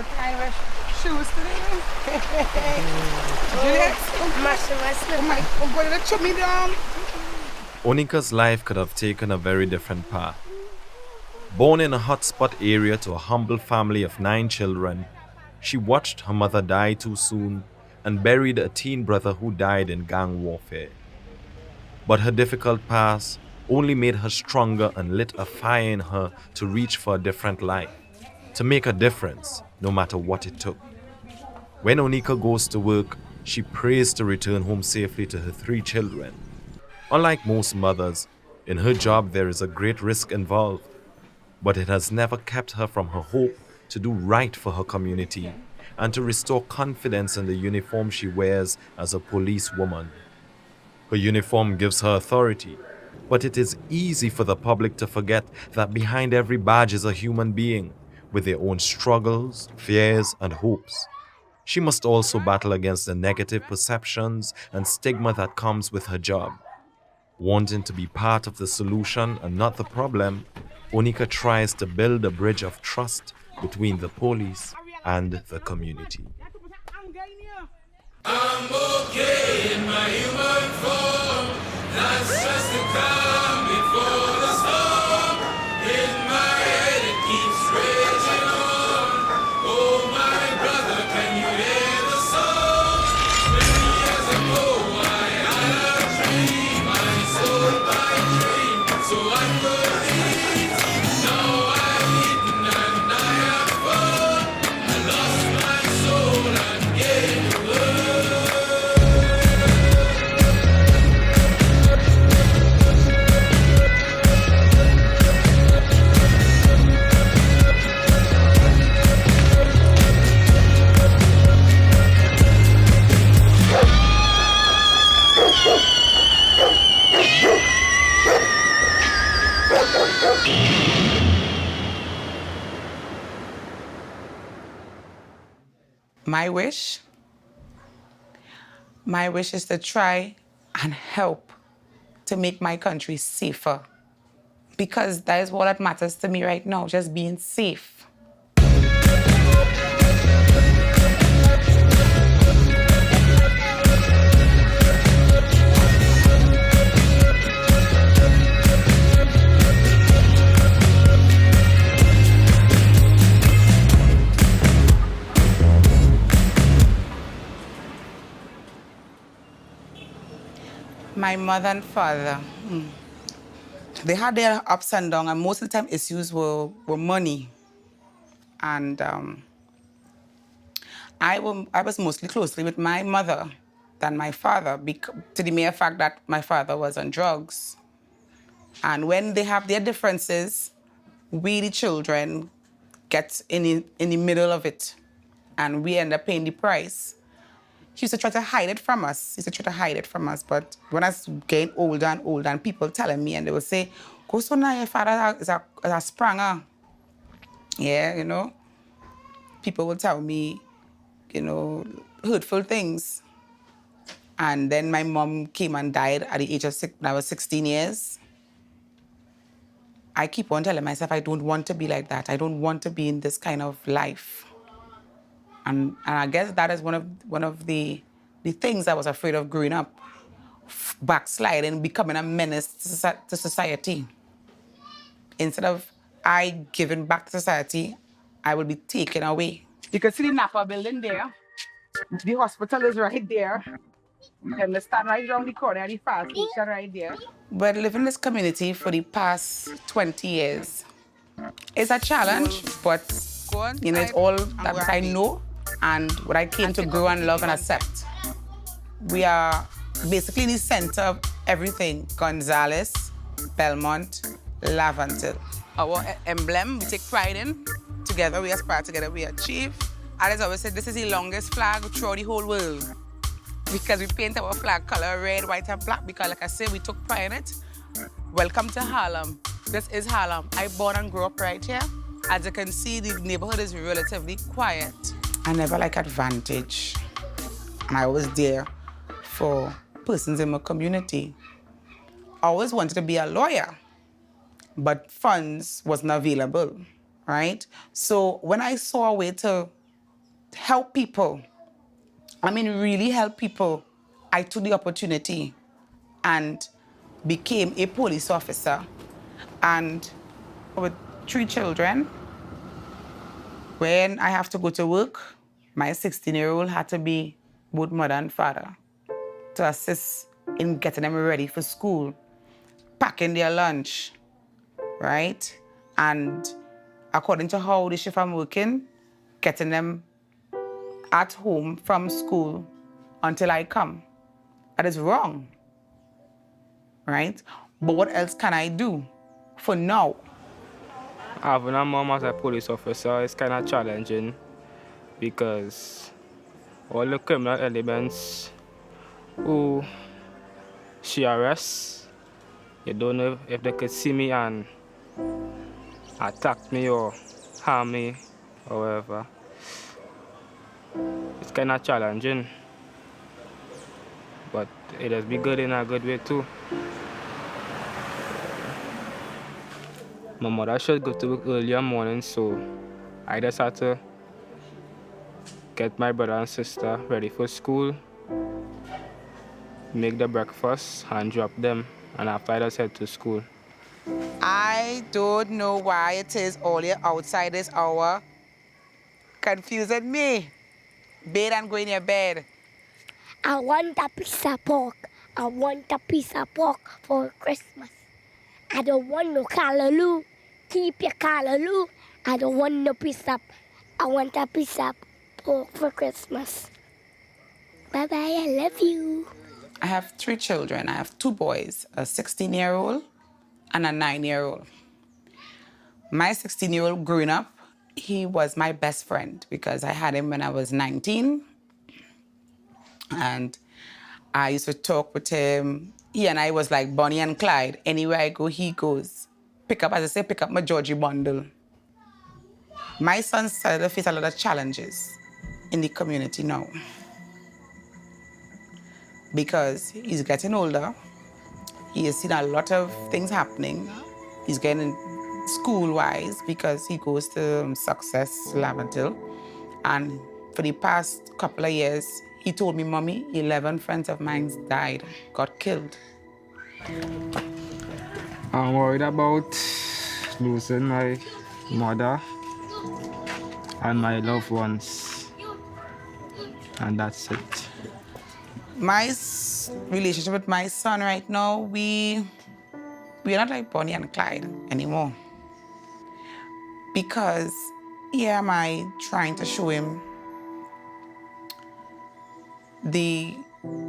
the kind of shoes today. Juliet, I'm going to chop me down. Onika's life could have taken a very different path. Born in a hotspot area to a humble family of 9 children, she watched her mother die too soon and buried a teen brother who died in gang warfare. But her difficult past only made her stronger and lit a fire in her to reach for a different life, to make a difference, no matter what it took. When Onika goes to work, she prays to return home safely to her 3 children. Unlike most mothers, in her job there is a great risk involved, but it has never kept her from her hope to do right for her community and to restore confidence in the uniform she wears as a policewoman. Her uniform gives her authority, but it is easy for the public to forget that behind every badge is a human being with their own struggles, fears, and hopes. She must also battle against the negative perceptions and stigma that comes with her job. Wanting to be part of the solution and not the problem, Onika tries to build a bridge of trust between the police and the community. I'm okay in my human form. That's just the calm before the storm. In my head it keeps raging on. Oh my brother, can you hear the song? Many years ago I had a dream. I sold my dream, so I could eat. Now I'm eating and I have fun. I lost my soul and gained the world. My wish is to try and help to make my country safer. Because that is all that matters to me right now, just being safe. My mother and father, they had their ups and downs, and most of the time issues were money. And I was mostly closely with my mother than my father, to the mere fact that my father was on drugs. And when they have their differences, we, the children, get in the middle of it, and we end up paying the price. She used to try to hide it from us. But when I was getting older and older, and people telling me, and they would say, "Go so now, your father is a spranger." Yeah, you know. People would tell me, you know, hurtful things. And then my mom came and died at the age of when I was 16 years. I keep on telling myself I don't want to be like that. I don't want to be in this kind of life. And I guess that is one of the things I was afraid of growing up, backsliding, becoming a menace to society. Instead of I giving back to society, I will be taken away. You can see the Napa building there. The hospital is right there. And they stand right around the corner, the fast food stand right there. But living in this community for the past 20 years, it's a challenge, but you know, it's all that I know and what I came to grow and love and accept. We are basically the center of everything. Gonzales, Belmont, Laventille. Our emblem, we take pride in. Together, we aspire, together we achieve. Alice always said, this is the longest flag throughout the whole world. Because we paint our flag color red, white, and black. Because like I said, we took pride in it. Welcome to Harlem. This is Harlem. I born and grew up right here. As you can see, the neighborhood is relatively quiet. I never like advantage. And I was there for persons in my community. I always wanted to be a lawyer, but funds wasn't available, right? So when I saw a way to help people. I mean, really help people. I took the opportunity and became a police officer. And with 3 children, when I have to go to work, my 16-year-old had to be both mother and father to assist in getting them ready for school, packing their lunch, right? And according to how the shift I'm working, getting them at home from school until I come. That is wrong, right? But what else can I do for now? Having a mom as a police officer is kind of challenging because all the criminal elements who she arrests, you don't know if they could see me and attack me or harm me or whatever. It's kind of challenging, but it has been good in a good way too. My mother should go to work early in the morning, so I just had to get my brother and sister ready for school, make the breakfast and drop them, and after I just head to school. I don't know why it is all your outside this hour confusing me. Bed and go in your bed. I want a piece of pork. I want a piece of pork for Christmas. I don't want no callaloo. Keep your callaloo. I don't want no piece of. I want a piece of pork for Christmas. Bye-bye, I love you. I have 3 children. I have 2 boys, a 16-year-old and a 9-year-old. My 16-year-old growing up, he was my best friend because I had him when I was 19. And I used to talk with him. He and I was like Bonnie and Clyde. Anywhere I go, he goes. Pick up, as I say, pick up my Georgie bundle. My son started to face a lot of challenges in the community now because he's getting older. He has seen a lot of things happening. He's getting school-wise because he goes to Success Laventille. And for the past couple of years, he told me, Mommy, 11 friends of mine died, got killed. I'm worried about losing my mother and my loved ones, and that's it. My relationship with my son right now, we're not like Bonnie and Clyde anymore. Because here am I trying to show him the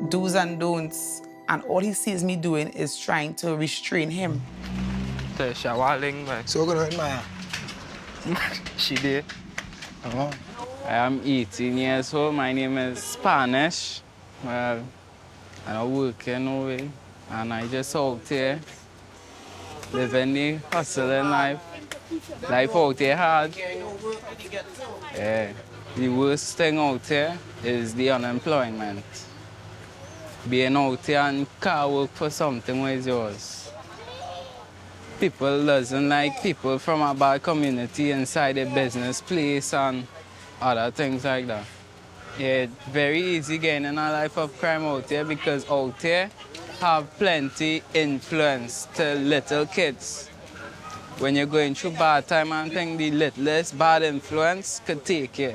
do's and don'ts, and all he sees me doing is trying to restrain him. The shawaling, man. So we're gonna admire. She did. Oh. I am 18 years old. My name is Spanish. Well, I'm working away, and I just out here living the hustling life. Life out here hard. Yeah. The worst thing out here is the unemployment. Being out here and can't work for something where it's yours. People doesn't like people from a bad community inside a business place and other things like that. Yeah, very easy getting in a life of crime out here because out here have plenty influence to little kids. When you're going through bad time and think the littlest bad influence could take you.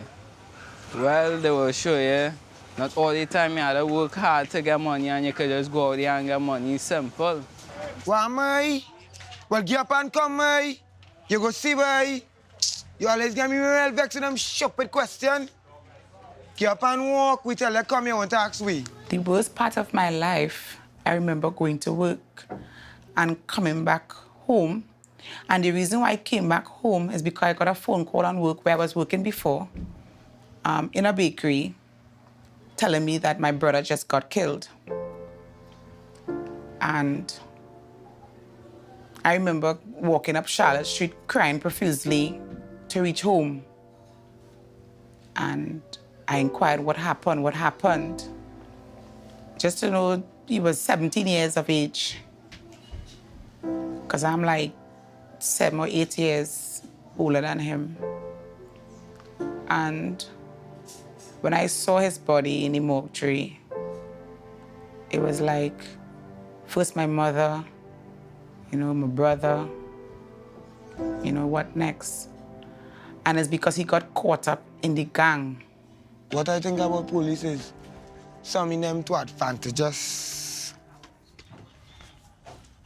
Well, they will show you not all the time you have to work hard to get money and you could just go out there and get money. It's simple. Why, May? Well, get up and come, May. You go see, May. You always get me real vexed with them stupid question. Get up and walk. We tell you, come here, want to ask we. The worst part of my life, I remember going to work and coming back home. And the reason why I came back home is because I got a phone call on work where I was working before, in a bakery, telling me that my brother just got killed. And I remember walking up Charlotte Street crying profusely to reach home. And I inquired what happened. Just to know he was 17 years of age. Because I'm like 7 or 8 years older than him. And When I saw his body in the mortuary, it was like, first my mother, my brother, what next? And it's because he got caught up in the gang. What I think about police is some in them to advantages.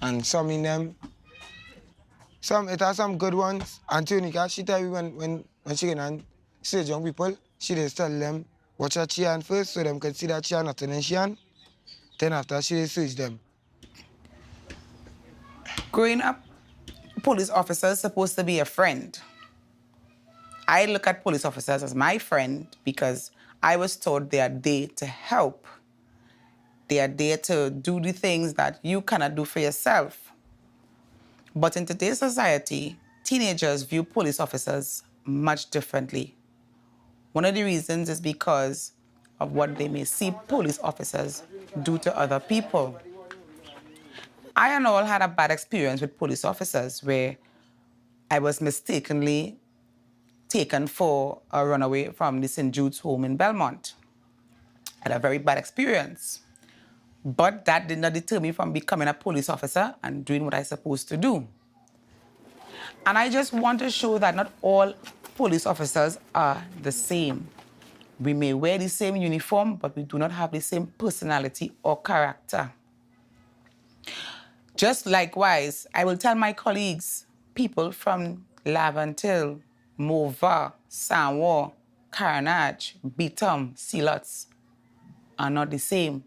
And some in them, it has some good ones. And Tunica, she tell you when she can and stage young people, she just tell them watch her chian first so them can see that chian not in chian. Then after she just search them. Growing up, police officers supposed to be a friend. I look at police officers as my friend because I was taught they are there to help. They are there to do the things that you cannot do for yourself. But in today's society, teenagers view police officers much differently. One of the reasons is because of what they may see police officers do to other people. I and all had a bad experience with police officers where I was mistakenly taken for a runaway from the St. Jude's home in Belmont. I had a very bad experience. But that did not deter me from becoming a police officer and doing what I'm supposed to do. And I just want to show that not all police officers are the same. We may wear the same uniform, but we do not have the same personality or character. Just likewise, I will tell my colleagues, people from Laventille, Mova, Sanwa, Carnage, Beetham, Sealots are not the same.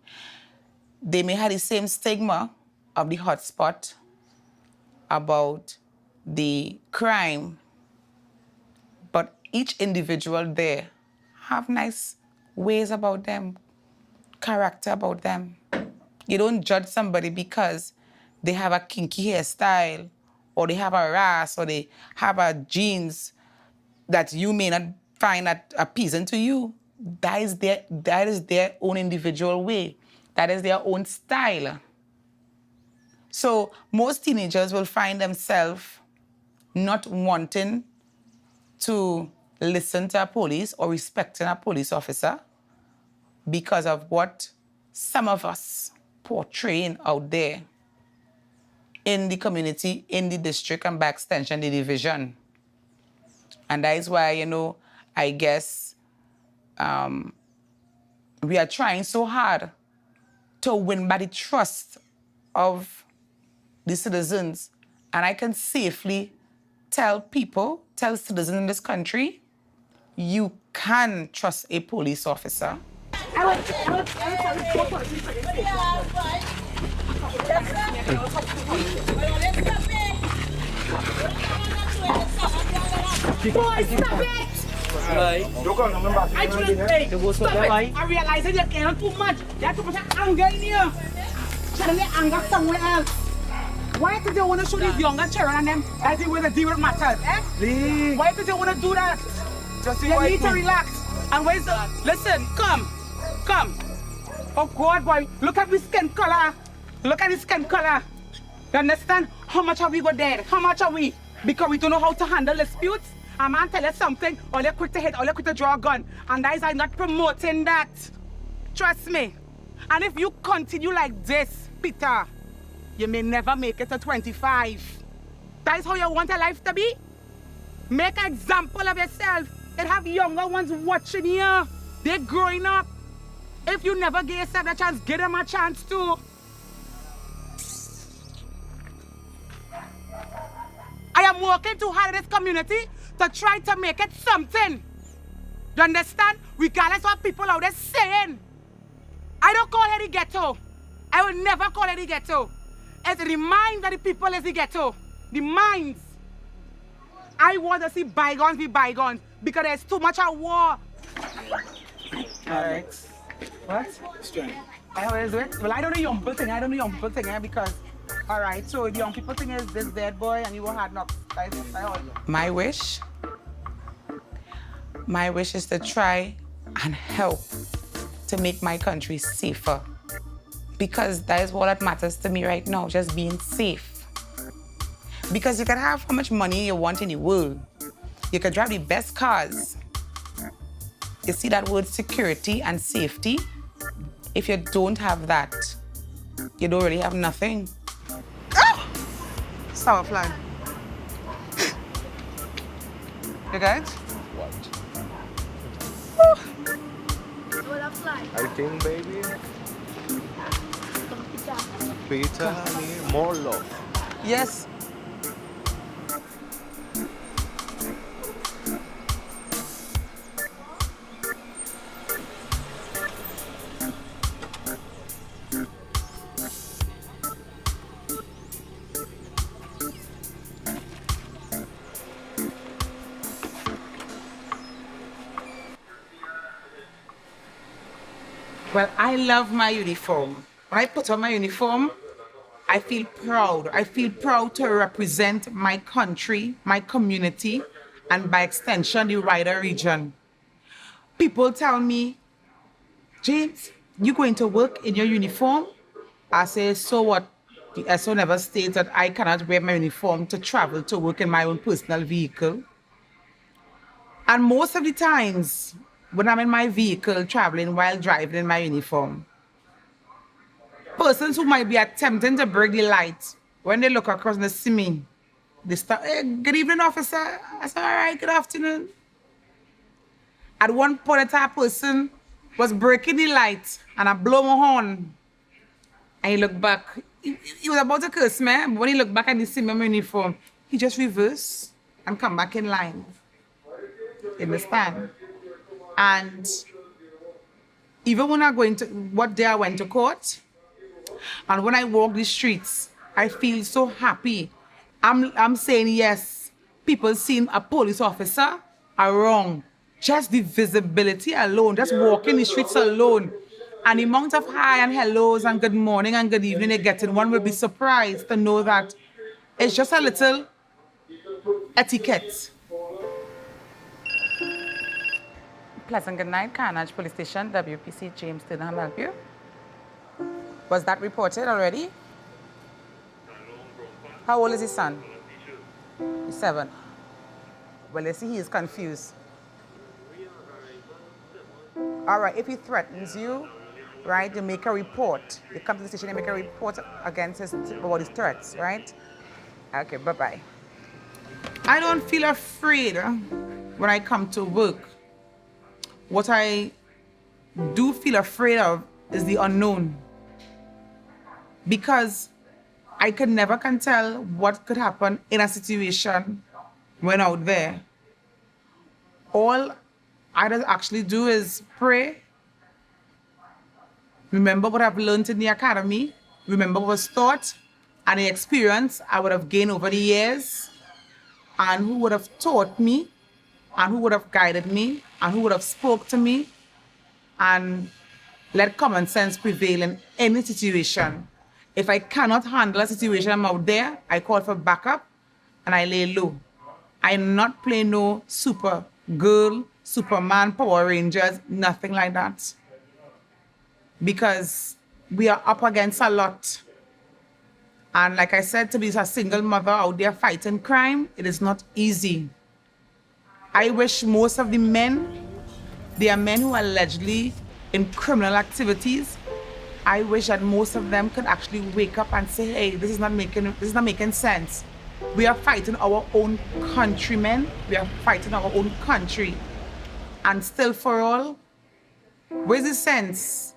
They may have the same stigma of the hotspot, about the crime, but each individual there have nice ways about them, character about them. You don't judge somebody because they have a kinky hairstyle, or they have a ras, or they have a jeans that you may not find appeasing to you. That is their own individual way. That is their own style. So most teenagers will find themselves not wanting to listen to a police or respecting a police officer because of what some of us portraying out there in the community, in the district, and by extension, the division. And that is why, I guess we are trying so hard to win by the trust of the citizens. And I can safely tell citizens in this country, you can trust a police officer. Boy, stop it! I realize that you cannot too much. You have too much anger in here. Channel the anger somewhere else. Why did you want to show these younger children and them as they want to deal with matters, eh? Please. Why did you want to do that? You need to relax. And where's the... Listen, come. Oh God, boy, look at the skin color. Look at the skin color. You understand? How much have we got dead? How much are we? Because we don't know how to handle disputes. A man tell you something, all you quick to hit, all you quick to draw a gun. And that is, I'm not promoting that. Trust me. And if you continue like this, Peter, you may never make it to 25. That is how you want your life to be? Make an example of yourself. And have younger ones watching you. They're growing up. If you never give yourself a chance, give them a chance too. I am working too hard in this community to try to make it something. You understand? Regardless of what people out there saying. I don't call it the ghetto. I will never call it the ghetto. It's the mind of the people is the ghetto. The minds. I want to see bygones be bygones because there's too much of war. Alright. What? Strength. I always do it. Well, I don't know young people thing. Because, alright, so the young people thing is this dead boy and you will have not. My wish is to try and help to make my country safer. Because that is what matters to me right now, just being safe. Because you can have how much money you want in the world. You can drive the best cars. You see that word security and safety? If you don't have that, you don't really have nothing. Sour fly. You guys? I think, baby, Peter need more love. Yes. Well, I love my uniform. When I put on my uniform, I feel proud. I feel proud to represent my country, my community, and by extension, the wider region. People tell me, James, you going to work in your uniform? I say, so what? The SO never states that I cannot wear my uniform to travel to work in my own personal vehicle. And most of the times, when I'm in my vehicle traveling while driving in my uniform, persons who might be attempting to break the light, when they look across and they see me, they start, hey, good evening, officer. I said, all right, good afternoon. At one point, that person was breaking the light and I blow my horn. And he looked back. He was about to curse me, but when he looked back and he see me in my uniform, he just reversed and come back in line. You understand? And even when I what day I went to court, and when I walk the streets, I feel so happy. I'm saying yes, people seeing a police officer are wrong. Just the visibility alone, just walking the streets alone, and the amount of hi and hellos and good morning and good evening they get in, one will be surprised to know that it's just a little etiquette. Pleasant good night, Carnage Police Station, WPC James, did I help you? Was that reported already? How old is his son? He's 7. Well, you see, he is confused. All right, if he threatens you, right, you make a report. You come to the station and make a report about his threats, right? Okay, bye-bye. I don't feel afraid when I come to work. What I do feel afraid of is the unknown. Because I never can tell what could happen in a situation when out there. All I actually do is pray, remember what I've learned in the academy, remember what was taught, and the experience I would have gained over the years, and who would have taught me, and who would have guided me, and who would have spoke to me, and let common sense prevail in any situation. If I cannot handle a situation I'm out there, I call for backup and I lay low. I'm not playing no super girl, Superman, Power Rangers, nothing like that. Because we are up against a lot. And like I said, to be a single mother out there fighting crime, it is not easy. I wish most of the men, they are men who are allegedly in criminal activities. I wish that most of them could actually wake up and say, hey, this is not making sense. We are fighting our own countrymen. We are fighting our own country. And still for all, where's the sense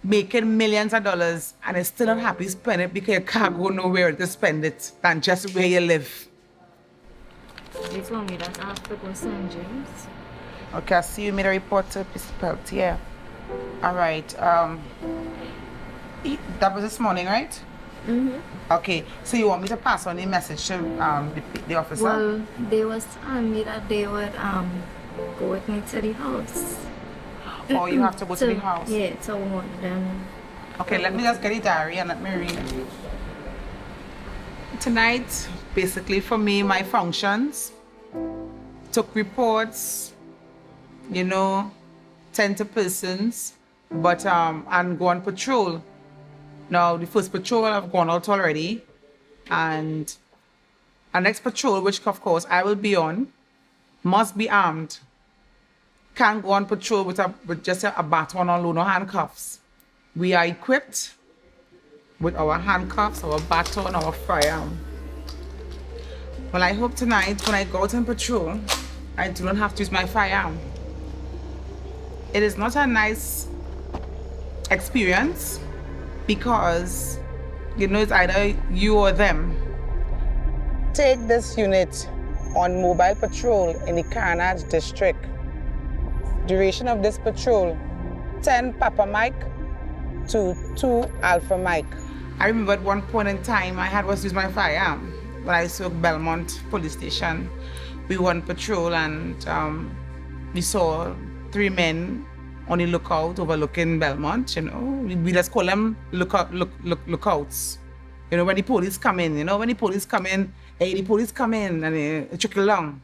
making millions of dollars and you're still not happy to spend it because you can't go nowhere to spend it than just where you live? They told me that I have to go St. James. Okay, I see you made a report to Peltier. Yeah. All right. That was this morning, right? Mm-hmm. Okay, so you want me to pass on the message to the officer? Well, they was telling me that they would go with me to the house. Or you have to go to the house? Yeah, to warn them. Okay, let me just get the diary and let me read. Tonight, basically for me, my functions, took reports, tend to persons, but and go on patrol. Now, the first patrol I've gone out already, and our next patrol, which of course I will be on, must be armed. can't go on patrol with just a baton alone or handcuffs. We are equipped with our handcuffs, our baton, our firearm. Well, I hope tonight when I go out on patrol, I do not have to use my firearm. It is not a nice experience because, you know, it's either you or them. Take this unit on mobile patrol in the Carnage district. Duration of this patrol, 10 Papa Mike to 2 Alpha Mike. I remember at one point in time I was using my firearm when I saw Belmont police station. We were on patrol and we saw 3 men on the lookout overlooking Belmont. You know, we just call them lookouts. You know, when the police come in, hey, the police come in and they trickle along.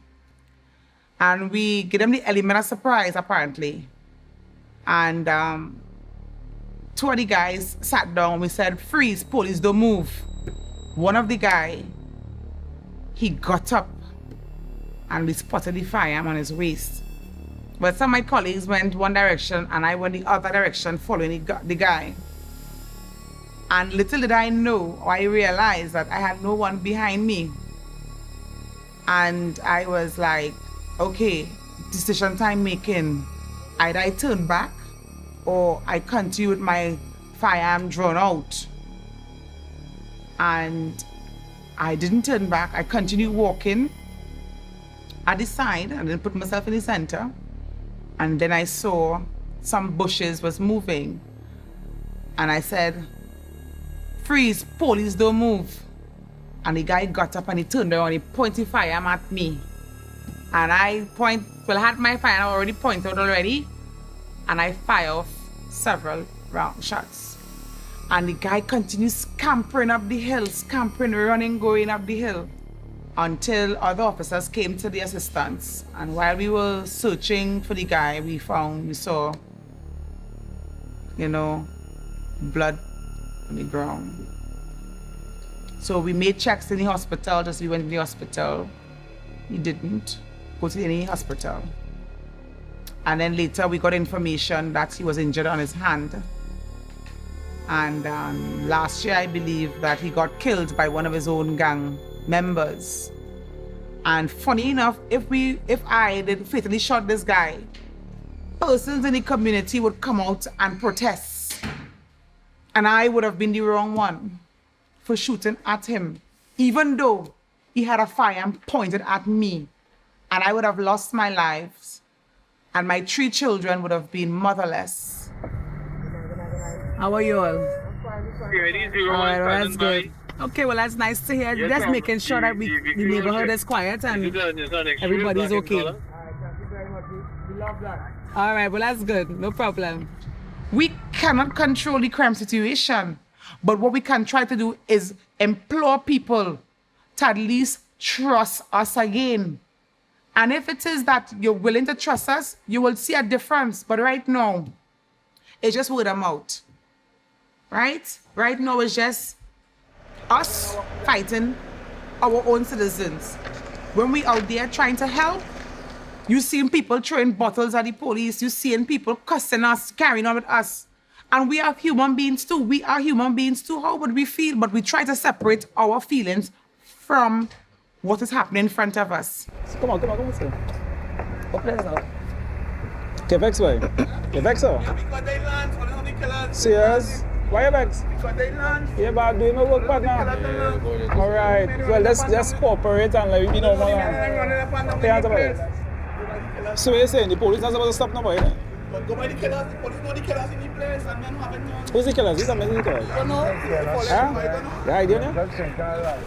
And we give them the element of surprise, apparently. And 2 of the guys sat down. We said, freeze, police, don't move. One of the guy, he got up and we spotted the firearm on his waist. But some of my colleagues went one direction and I went the other direction following the guy. And little did I know, or I realized that I had no one behind me. And I was like, okay, decision time making. Either I turn back or I continue with my firearm drawn out. And I didn't turn back. I continued walking at the side and then put myself in the center. And then I saw some bushes was moving. And I said, freeze, police, don't move. And the guy got up and he turned around, he pointed firearm at me. And I had my firearm already pointed already. And I fire off several round shots. And the guy continues scampering up the hill, scampering, running, going up the hill, until other officers came to the assistance. And while we were searching for the guy, we saw, you know, blood on the ground. So we made checks in the hospital, just we went to the hospital. He didn't go to any hospital. And then later we got information that he was injured on his hand. And last year, I believe that he got killed by one of his own gang members. And funny enough, if I did fatally shot this guy, persons in the community would come out and protest. And I would have been the wrong one for shooting at him, even though he had a firearm pointed at me. And I would have lost my lives. And my 3 children would have been motherless. How are you all? All right, well, that's good. Okay, well, that's nice to hear. Yes, Just making sure that the neighborhood is quiet and everybody's okay. All right, well, that's good. No problem. We cannot control the crime situation, but what we can try to do is implore people to at least trust us again. And if it is that you're willing to trust us, you will see a difference. But right now, it's just word of mouth. Right? Right now, it's just us fighting our own citizens. When we out there trying to help, you seeing people throwing bottles at the police, you seeing people cussing us, carrying on with us. And we are human beings too. We are human beings too. How would we feel? But we try to separate our feelings from what is happening in front of us. So come on, sir. Open this now. Okay, vex why? You vex her? Because they land, so they only kill us. Serious? Why you vex? Because they land. Yeah, but I'm doing my work part now. Alright. Well, let's cooperate and like, you know, pay hands about it. So what you're saying, the police not supposed to stop nobody, innit? But go by the killers, the police know the killers in the place and men haven't known. Who's the killers? Who's the killers? You don't know? Huh? The idea, no?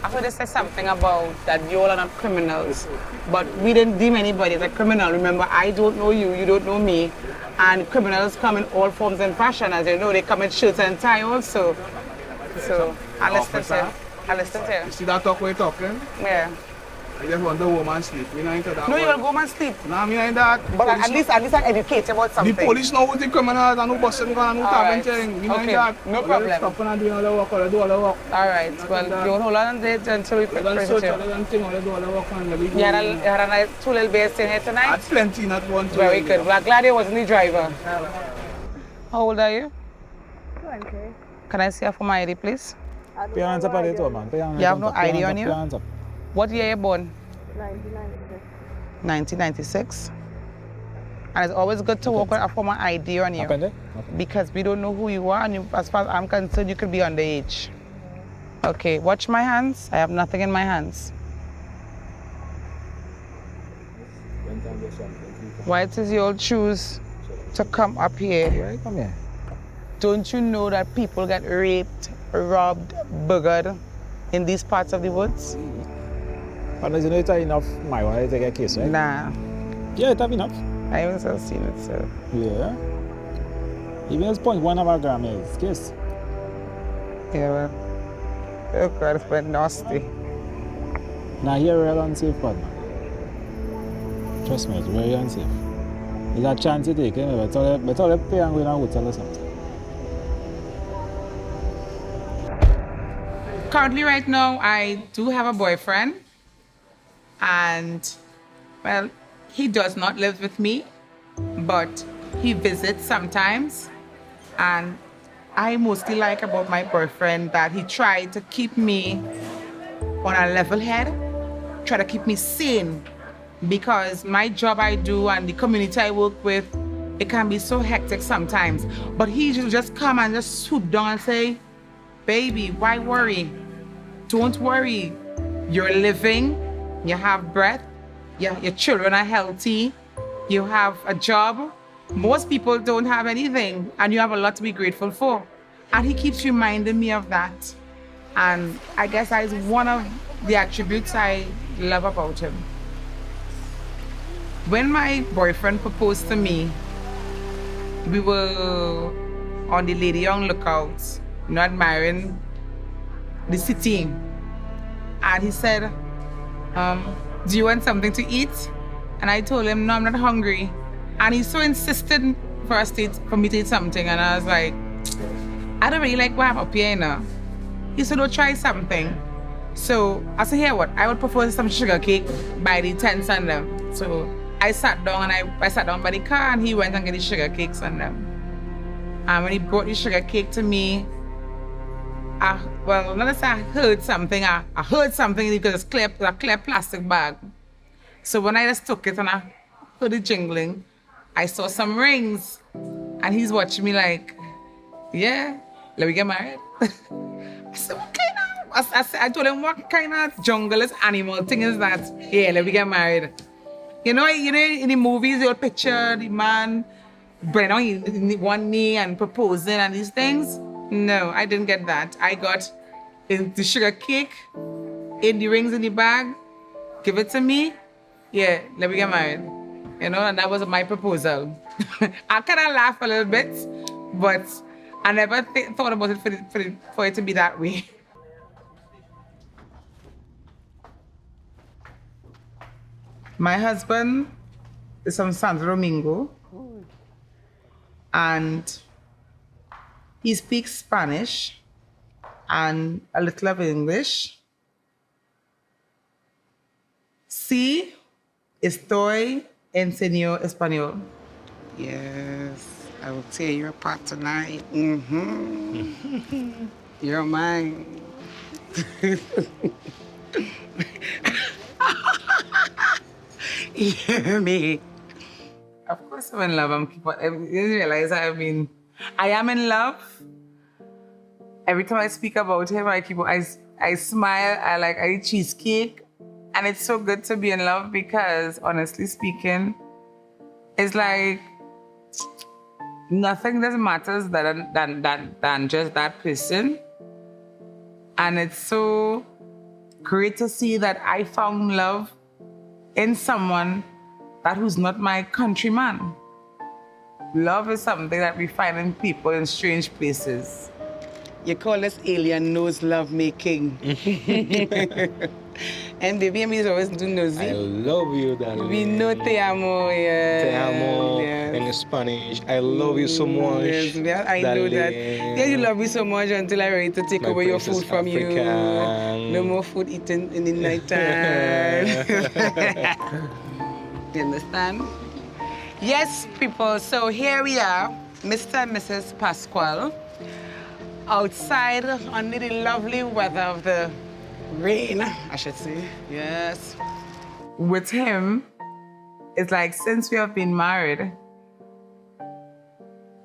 I heard they say something about that you all are not criminals, but we didn't deem anybody as a criminal. Remember, I don't know you, you don't know me, and criminals come in all forms and fashion. As you know, they come in shirts and tie also. So I listen to you. You see that talk we're talking? Yeah. I just want to go home and sleep. Me not into that. No, you will go home and sleep. Nah, me not in that. But at least I educate you about something. The police know what the criminals and no busting and no tapping thing. Me not in Okay, that. no problem. Stop and do all the work or do all the work. All right. Well, you hold on until we I don't present search you. all the thing or do all the work and let me go. You had a nice 2 little bears in here tonight? That's plenty, not one. Very good. Well, I'm glad you wasn't the driver. How old are you? 20. Can I see her for my ID, please? Put your hands up on it, man. Put your hands You have up, no put your ID hands on up, you? put your hands up. What year you born? 1996. 1996. And it's always good to walk with a former ID on you. Happened, Because we don't know who you are, and you, as far as I'm concerned, you could be underage. Okay, watch my hands. I have nothing in my hands. Why it is your choose to come up here? Where you come here? Don't you know that people get raped, robbed, buggered in these parts of the woods? But you know it's enough marijuana to take a case, right? Nah, Yeah, it's enough. I haven't still seen it, so. Yeah. Even as 0.1 of a gram is case. Yeah, well. Oh God, it's been nasty. Now here real unsafe, partner. Trust me, it's very unsafe. There's a chance you take, but all pay and go down and tell us something. Currently, right now, I do have a boyfriend. And, well, he does not live with me, but he visits sometimes. And I mostly like about my boyfriend that he tried to keep me on a level head, try to keep me sane, because my job I do and the community I work with, it can be so hectic sometimes. But he will just come and just swoop down and say, baby, why worry? Don't worry. You're living, you have breath, your children are healthy, you have a job. Most people don't have anything, and you have a lot to be grateful for. And he keeps reminding me of that. And I guess that is one of the attributes I love about him. When my boyfriend proposed to me, we were on the Lady Young lookout, admiring the city. And he said, do you want something to eat? And I told him, no, I'm not hungry. And he so insisted for me to eat something. And I was like, I don't really like what I'm up here, you know. He said, oh, try something. So I said, here what? I would prefer some sugar cake by the tents and them. So I sat down and I sat down by the car and he went and got the sugar cakes and them. And when he brought the sugar cake to me, well, not to say I heard something. I heard something because it's a clear plastic bag. So when I just took it and I heard it jingling, I saw some rings. And he's watching me like, yeah, let me get married. I said, what kind of, I told him, what kind of junglist animal thing is that? Yeah, let me get married. You know, in the movies, you'll picture the man bending on one knee and proposing and these things. No, I didn't get that. I got the sugar cake, in the rings in the bag, give it to me. Yeah, let me get married. You know, and that was my proposal. I kind of laughed a little bit, but I never thought about it for it to be that way. My husband is from Santo Domingo, and he speaks Spanish and a little of English. Sí, estoy enseñando español. Yes, I will tear you apart tonight. You're mine. You hear me? Of course I'm in love. I realize I am in love. Every time I speak about him, I smile, I eat cheesecake. And it's so good to be in love because, honestly speaking, it's like nothing that matters than just that person. And it's so great to see that I found love in someone who's not my countryman. Love is something that we find in people in strange places. You call this alien knows love making. And baby and me is always do nosy. I love you, darling. We know te amo, yeah. Te amo Yes. in Spanish. I love you so much. Yes, yeah, I know that. Yeah, you love me so much until I'm ready to take away your food from you. No more food eaten in the night time. You understand? Yes, people, so here we are, Mr. and Mrs. Pascual, outside under the lovely weather of the rain, I should say. Yes. With him, it's like since we have been married,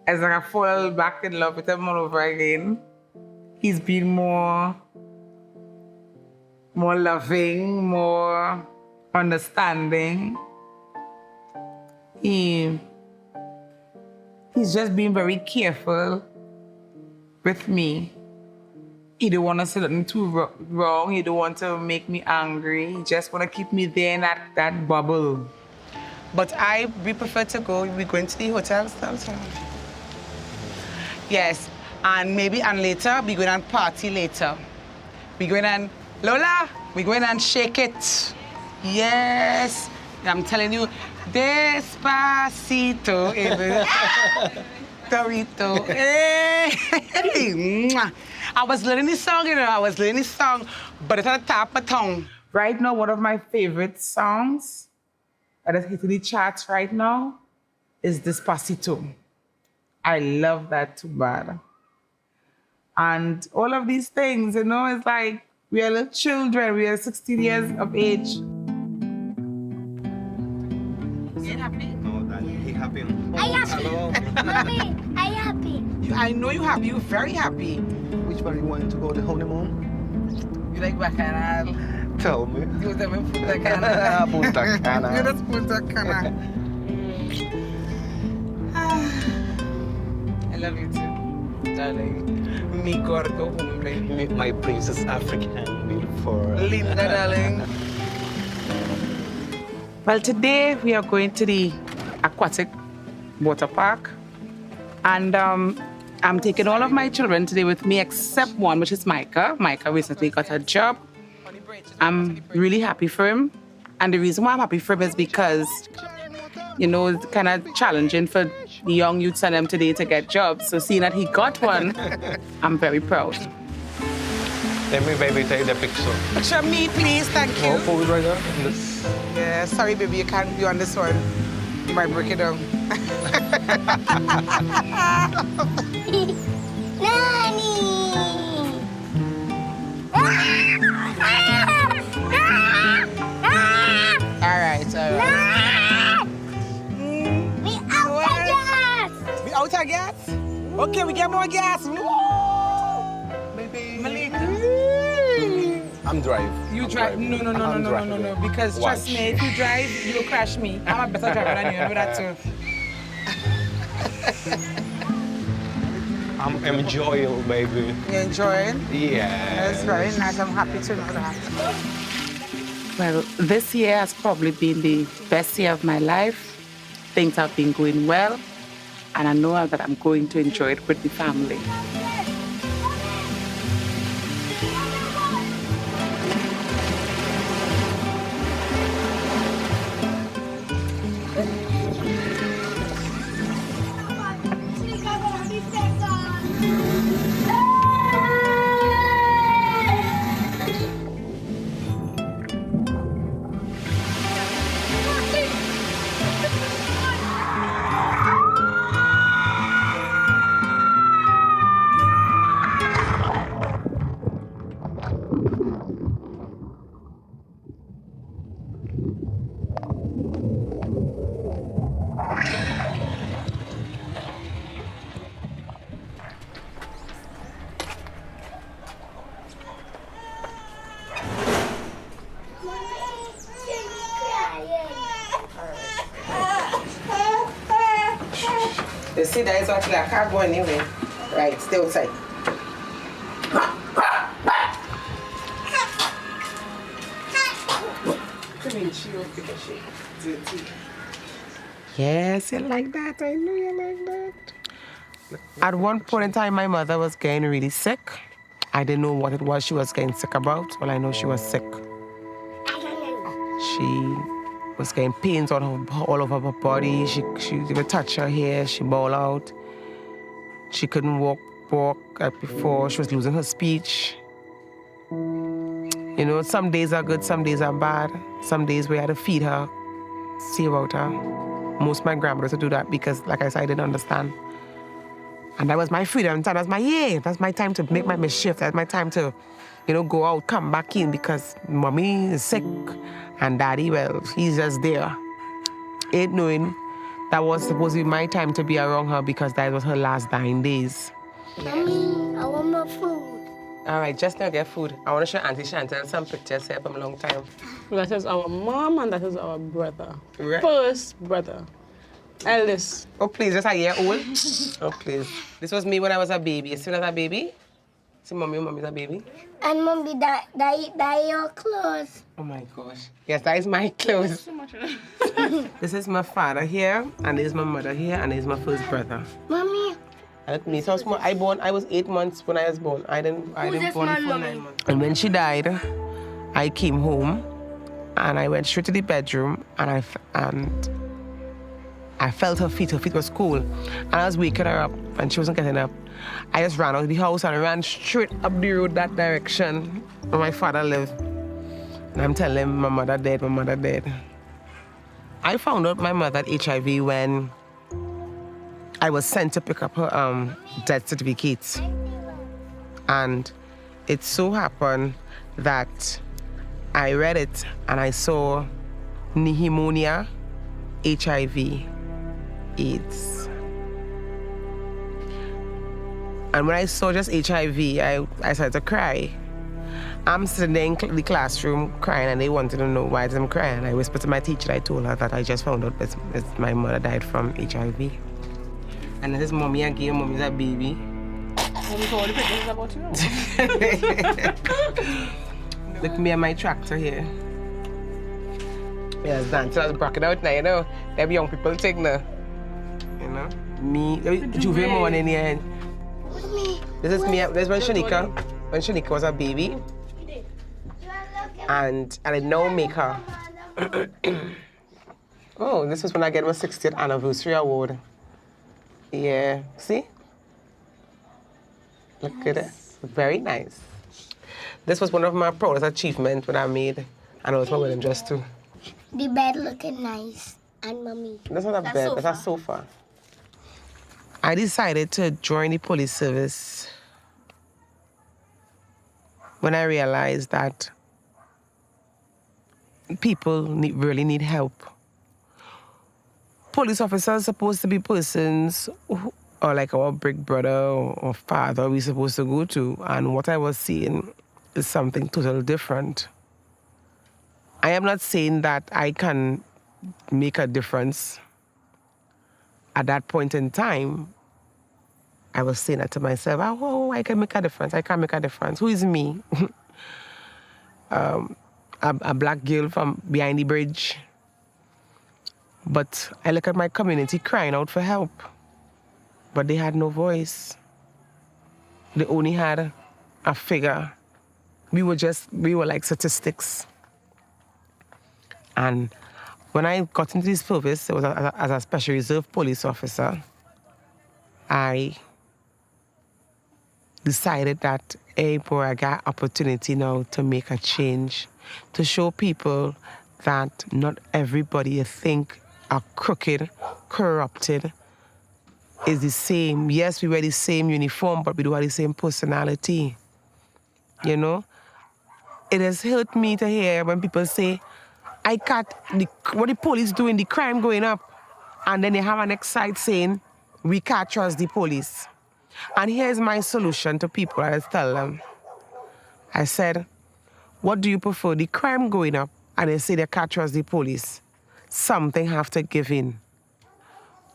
it's like I fall back in love with him all over again. He's been more loving, more understanding. He's just been very careful with me. He don't want to say nothing too wrong. He don't want to make me angry. He just want to keep me there in that bubble. But we prefer to go. We're going to the hotel still. So. Yes, and later, we're going to party later. We're going and, Lola, we're going and shake it. Yes, I'm telling you, Despacito. Dorito. Hey. I was learning this song, but it's on the top of my tongue. Right now, one of my favorite songs that is hitting the charts right now is Despacito. I love that too bad. And all of these things, it's like we are little children. We are 16 years of age. You happy? No, darling, he happy. I happy. Mommy, I happy. I know you're happy. You're very happy. Which one you want to go the honeymoon? You like Bacchanal? Tell me. You was having Punta Cana. Punta Cana. You just Punta Cana. I love you too, darling. Mi gordo hombre. My princess African, beautiful. Linda, darling. Well, today we are going to the aquatic water park. And I'm taking all of my children today with me except one, which is Micah. Micah recently got a job. I'm really happy for him. And the reason why I'm happy for him is because, it's kind of challenging for the young youths and them today to get jobs. So seeing that he got one, I'm very proud. Let me, baby, take the picture. Picture me, please, thank you. Oh, hold it right there. Yeah, sorry, baby, you can't be on this one. You might break it down. Nanny! All right. We out of gas! We out of gas? Okay, we get more gas. Woo! Baby. Malika. I'm driving. You drive? No. Because trust me, if you drive, you'll crash me. I'm a better driver than you. I know that too. I'm enjoying, baby. You enjoying? Yeah. That's very nice. I'm happy to know that. Well, this year has probably been the best year of my life. Things have been going well, and I know that I'm going to enjoy it with the family. You see, that is actually a car going anyway. Right, stay outside. Come in, she will pick a shit. Yes, you like that. I know you like that. At one point in time, my mother was getting really sick. I didn't know what it was she was getting sick about. All I know, she was sick. She was getting pains on all over her body. She would touch her hair, she bawl out. She couldn't walk like before. She was losing her speech. You know, some days are good, some days are bad. Some days we had to feed her, see about her. Most of my grandmothers would do that because, like I said, I didn't understand. And that was my freedom time. That's my time to make my mischief. That's my time to, you know, go out, come back in because mommy is sick and daddy, well, he's just there. Ain't knowing that was supposed to be my time to be around her because that was her last dying days. Mommy, I want more food. All right, just now get food. I want to show Auntie Chantal some pictures here from a long time. That is our mom and that is our brother. Right. First brother. Eldest. Oh, please, just a year old? Oh, please. This was me when I was a baby. You see when I was a baby? See, mommy's a baby? And mommy, that your clothes. Oh my gosh. Yes, that is my clothes. This is my father here, and this is my mother here, and this is my first brother. Mommy. And me, so I was 8 months when I was born. I didn't born before 9 months. And when she died, I came home, and I went straight to the bedroom, and I felt her feet was cool. And I was waking her up, and she wasn't getting up. I just ran out of the house and ran straight up the road that direction where my father lived. And I'm telling him, my mother dead. I found out my mother had HIV when I was sent to pick up her death certificate. And it so happened that I read it and I saw pneumonia, HIV, AIDS. And when I saw just HIV, I started to cry. I'm sitting there in the classroom crying, and they wanted to know why I'm crying. I whispered to my teacher, I told her that I just found out that my mother died from HIV. And this is mommy again, mommy's a baby. All the pictures about you. Look me and my tractor here. Yes, dance. I was bracking out now, you know. Them young people take now. You know? Me, Juve morning here. This is me, this was Shanika. When Shanika was a baby. And I now make her. Oh, this is when I get my 60th anniversary award. Yeah, see? Look at it. Very nice. This was one of my proudest achievements when I made, and it was my wedding dress too. The bed looking nice. And mommy. That's not a bed, that's a sofa. I decided to join the police service when I realized that people really need help. Police officers are supposed to be persons who are like our big brother or father we're supposed to go to, and what I was seeing is something totally different. I am not saying that I can make a difference. At that point in time, I was saying that to myself, oh, I can make a difference. I can make a difference. Who is me? A black girl from behind the bridge. But I look at my community crying out for help. But they had no voice. They only had a figure. We were like statistics. And when I got into this service, it was as a special reserve police officer, I decided that, hey boy, I got opportunity now to make a change, to show people that not everybody you think are crooked, corrupted, is the same. Yes, we wear the same uniform, but we do have the same personality. You know? It has hurt me to hear when people say, what the police doing, the crime going up, and then they have an next side saying, we can't trust the police. And here's my solution to people. I tell them, I said, what do you prefer, the crime going up, and they say they can't trust the police? Something have to give in.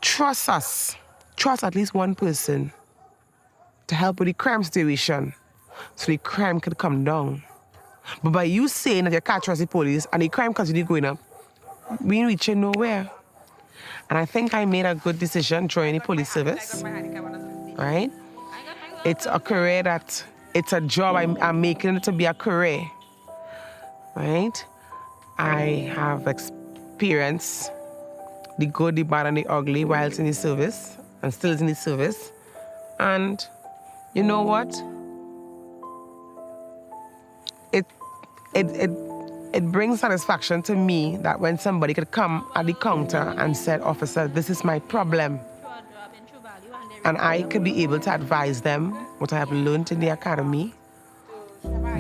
Trust us. Trust at least one person to help with the crime situation so the crime can come down. But by you saying that you can't trust the police and the crime continue going up, we ain't reaching nowhere. And I think I made a good decision joining the police service, right? It's a career it's a job I'm making it to be a career, right? I have experienced the good, the bad, and the ugly whilst in the service, and still in the service. And you know what? It brings satisfaction to me that when somebody could come at the counter and said, "Officer, this is my problem," and I could be able to advise them what I have learned in the academy,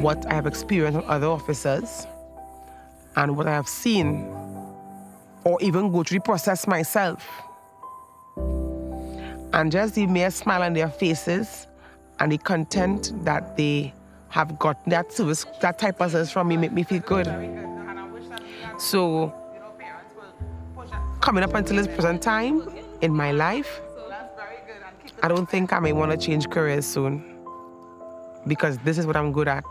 what I have experienced with other officers, and what I have seen, or even go through the process myself. And just the mere smile on their faces and the content that they have gotten that service, that type of service from me, make me feel good. So, coming up until this present time in my life, I don't think I may want to change careers soon, because this is what I'm good at.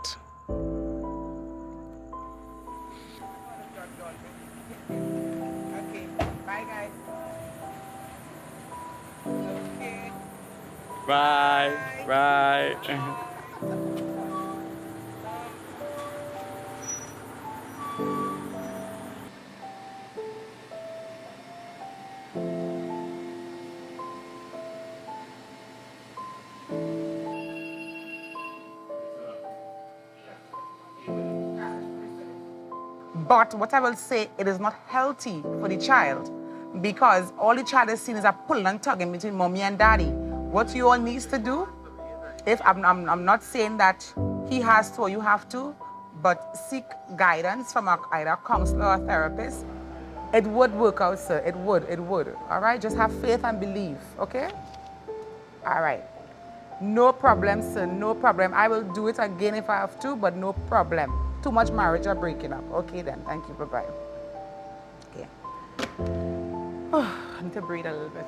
Bye. Bye. But what I will say, it is not healthy for the child, because all the child is seeing is a pulling and tugging between mommy and daddy. What you all needs to do, if I'm not saying that he has to or you have to, but seek guidance from either a counselor or a therapist. It would work out, sir. It would. All right? Just have faith and believe, okay? All right. No problem, sir. No problem. I will do it again if I have to, but no problem. Too much marriage are breaking up. Okay, then. Thank you. Bye-bye. Okay. I need to breathe a little bit.